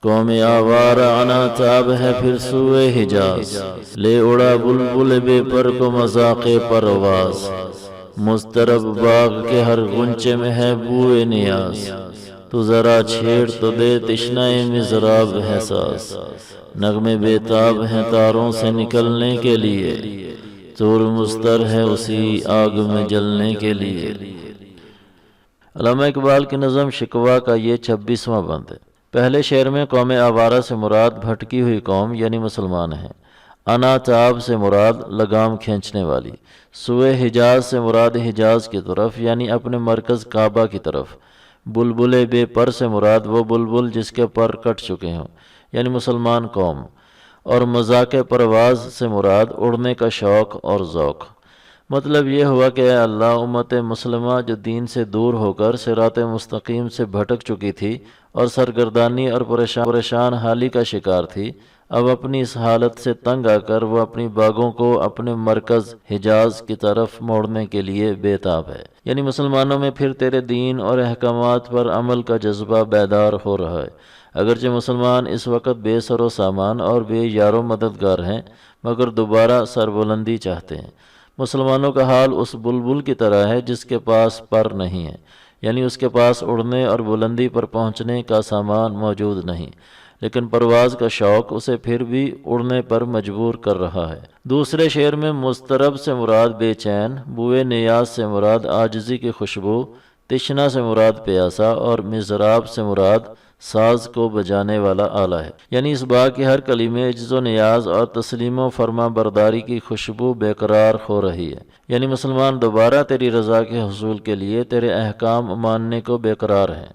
قوم آوارہ انا تاب ہے پھر سوئے حجاز، لے اڑا بلبل بے پر کو مذاق پرواز، مضطرب باغ کے ہر غنچے میں ہے بوئے نیاز، تو ذرا چھیڑ تو دے تشنۂ مضراب ہے ساز، نغمے بے تاب ہیں تاروں سے نکلنے کے لیے، طور مضطر ہے اسی آگ میں جلنے کے لیے۔ علامہ اقبال کی نظم شکوہ کا یہ 26واں بند ہے۔ پہلے شعر میں قوم آوارہ سے مراد بھٹکی ہوئی قوم یعنی مسلمان ہیں، انا تاب سے مراد لگام کھینچنے والی، سوئے حجاز سے مراد حجاز کی طرف یعنی اپنے مرکز کعبہ کی طرف، بلبل بے پر سے مراد وہ بلبل جس کے پر کٹ چکے ہوں یعنی مسلمان قوم، اور مذاق پرواز سے مراد اڑنے کا شوق اور ذوق۔ مطلب یہ ہوا کہ اے اللہ، امت مسلمہ جو دین سے دور ہو کر صراط مستقیم سے بھٹک چکی تھی اور سرگردانی اور پریشان حالی کا شکار تھی، اب اپنی اس حالت سے تنگ آ کر وہ اپنی باغوں کو اپنے مرکز حجاز کی طرف موڑنے کے لیے بے تاب ہے، یعنی مسلمانوں میں پھر تیرے دین اور احکامات پر عمل کا جذبہ بیدار ہو رہا ہے۔ اگرچہ مسلمان اس وقت بے سر و سامان اور بے یار و مددگار ہیں، مگر دوبارہ سربلندی چاہتے ہیں۔ مسلمانوں کا حال اس بلبل کی طرح ہے جس کے پاس پر نہیں ہے، یعنی اس کے پاس اڑنے اور بلندی پر پہنچنے کا سامان موجود نہیں، لیکن پرواز کا شوق اسے پھر بھی اڑنے پر مجبور کر رہا ہے۔ دوسرے شعر میں مضطرب سے مراد بے چین، بوئے نیاز سے مراد عاجزی کی خوشبو، تشنا سے مراد پیاسا اور مضراب سے مراد ساز کو بجانے والا آلہ ہے، یعنی اس باغ کی ہر کلی میں عجز و نیاز اور تسلیم و فرما برداری کی خوشبو بیقرار ہو رہی ہے، یعنی مسلمان دوبارہ تیری رضا کے حصول کے لیے تیرے احکام ماننے کو بیقرار ہیں۔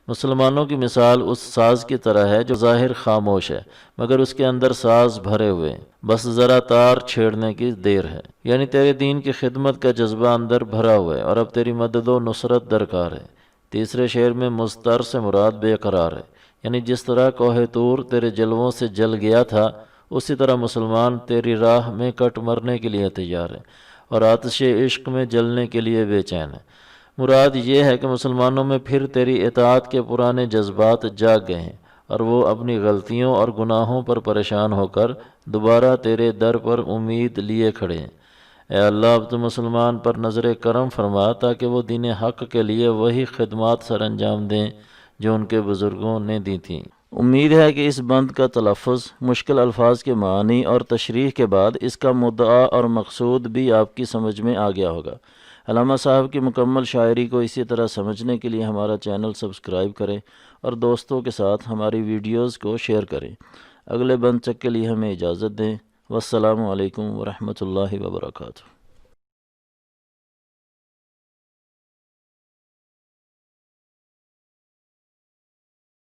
مسلمانوں کی مثال اس ساز کی طرح ہے جو ظاہر خاموش ہے مگر اس کے اندر ساز بھرے ہوئے ہیں، بس ذرا تار چھیڑنے کی دیر ہے، یعنی تیرے دین کی خدمت کا جذبہ اندر بھرا ہوا ہے اور اب تیری مدد و نصرت درکار ہے۔ تیسرے شعر میں مضطر سے مراد بے قرار ہے، یعنی جس طرح کوہ طور تیرے جلووں سے جل گیا تھا اسی طرح مسلمان تیری راہ میں کٹ مرنے کے لیے تیار ہے اور آتش عشق میں جلنے کے لیے بے چین ہے۔ مراد یہ ہے کہ مسلمانوں میں پھر تیری اطاعت کے پرانے جذبات جاگ گئے ہیں اور وہ اپنی غلطیوں اور گناہوں پر پریشان ہو کر دوبارہ تیرے در پر امید لیے کھڑے ہیں۔ اے اللہ، اب تو مسلمان پر نظر کرم فرما تاکہ وہ دین حق کے لیے وہی خدمات سر انجام دیں جو ان کے بزرگوں نے دی تھیں۔ امید ہے کہ اس بند کا تلفظ، مشکل الفاظ کے معنی اور تشریح کے بعد اس کا مدعا اور مقصود بھی آپ کی سمجھ میں آ گیا ہوگا۔ علامہ صاحب کی مکمل شاعری کو اسی طرح سمجھنے کے لیے ہمارا چینل سبسکرائب کریں اور دوستوں کے ساتھ ہماری ویڈیوز کو شیئر کریں۔ اگلے بند تک کے لیے ہمیں اجازت دیں۔ والسلام علیکم ورحمۃ اللہ وبرکاتہ۔